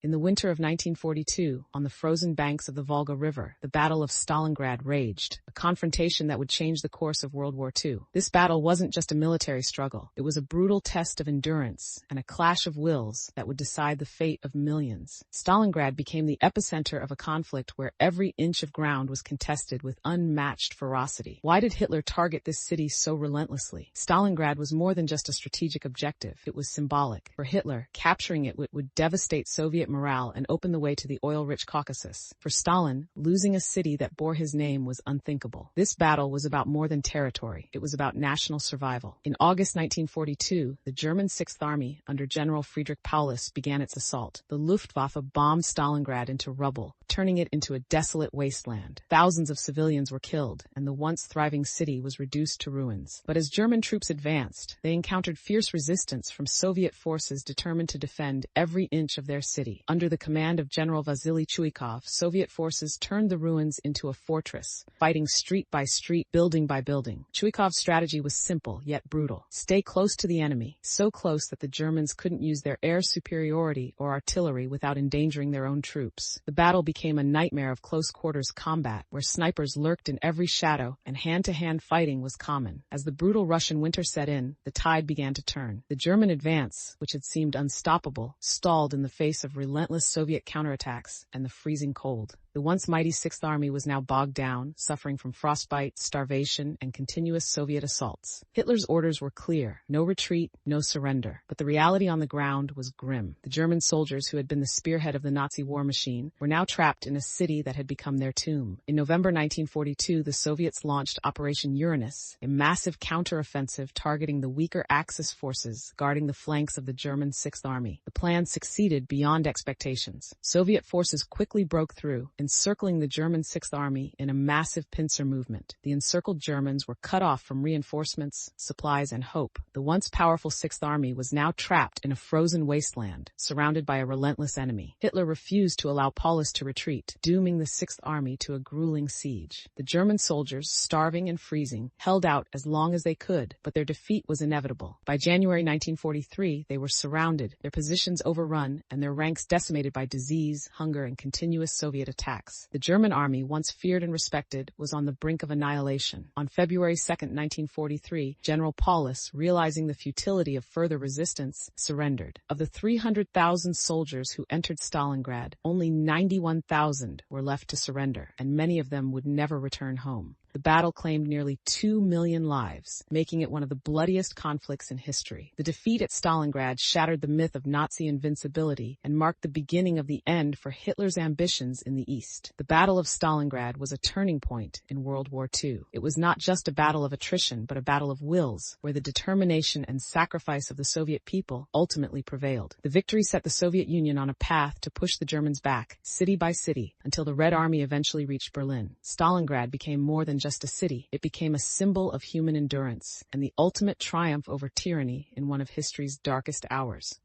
In the winter of 1942, on the frozen banks of the Volga River, the Battle of Stalingrad raged, a confrontation that would change the course of World War II. This battle wasn't just a military struggle. It was a brutal test of endurance and a clash of wills that would decide the fate of millions. Stalingrad became the epicenter of a conflict where every inch of ground was contested with unmatched ferocity. Why did Hitler target this city so relentlessly? Stalingrad was more than just a strategic objective. It was symbolic. For Hitler, capturing it would devastate Soviet morale and open the way to the oil-rich Caucasus. For Stalin, losing a city that bore his name was unthinkable. This battle was about more than territory. It was about national survival. In August 1942, the German Sixth Army, under General Friedrich Paulus, began its assault. The Luftwaffe bombed Stalingrad into rubble, turning it into a desolate wasteland. Thousands of civilians were killed, and the once thriving city was reduced to ruins. But as German troops advanced, they encountered fierce resistance from Soviet forces determined to defend every inch of their city. Under the command of General Vasily Chuikov, Soviet forces turned the ruins into a fortress, fighting street by street, building by building. Chuikov's strategy was simple, yet brutal. Stay close to the enemy, so close that the Germans couldn't use their air superiority or artillery without endangering their own troops. The battle became a nightmare of close-quarters combat, where snipers lurked in every shadow and hand-to-hand fighting was common. As the brutal Russian winter set in, the tide began to turn. The German advance, which had seemed unstoppable, stalled in the face of relentless Soviet counterattacks and the freezing cold. The once mighty Sixth Army was now bogged down, suffering from frostbite, starvation, and continuous Soviet assaults. Hitler's orders were clear: no retreat, no surrender. But the reality on the ground was grim. The German soldiers, who had been the spearhead of the Nazi war machine, were now trapped in a city that had become their tomb. In November 1942, the Soviets launched Operation Uranus, a massive counter-offensive targeting the weaker Axis forces guarding the flanks of the German Sixth Army. The plan succeeded beyond expectations. Soviet forces quickly broke through, encircling the German Sixth Army in a massive pincer movement. The encircled Germans were cut off from reinforcements, supplies, and hope. The once powerful Sixth Army was now trapped in a frozen wasteland, surrounded by a relentless enemy. Hitler refused to allow Paulus to retreat, dooming the Sixth Army to a grueling siege. The German soldiers, starving and freezing, held out as long as they could, but their defeat was inevitable. By January 1943, they were surrounded, their positions overrun, and their ranks decimated by disease, hunger, and continuous Soviet attacks. The German army, once feared and respected, was on the brink of annihilation. On February 2, 1943, General Paulus, realizing the futility of further resistance, surrendered. Of the 300,000 soldiers who entered Stalingrad, only 91,000 were left to surrender, and many of them would never return home. The battle claimed nearly 2 million lives, making it one of the bloodiest conflicts in history. The defeat at Stalingrad shattered the myth of Nazi invincibility and marked the beginning of the end for Hitler's ambitions in the East. The Battle of Stalingrad was a turning point in World War II. It was not just a battle of attrition, but a battle of wills, where the determination and sacrifice of the Soviet people ultimately prevailed. The victory set the Soviet Union on a path to push the Germans back, city by city, until the Red Army eventually reached Berlin. Stalingrad became more than just a city. It became a symbol of human endurance and the ultimate triumph over tyranny in one of history's darkest hours.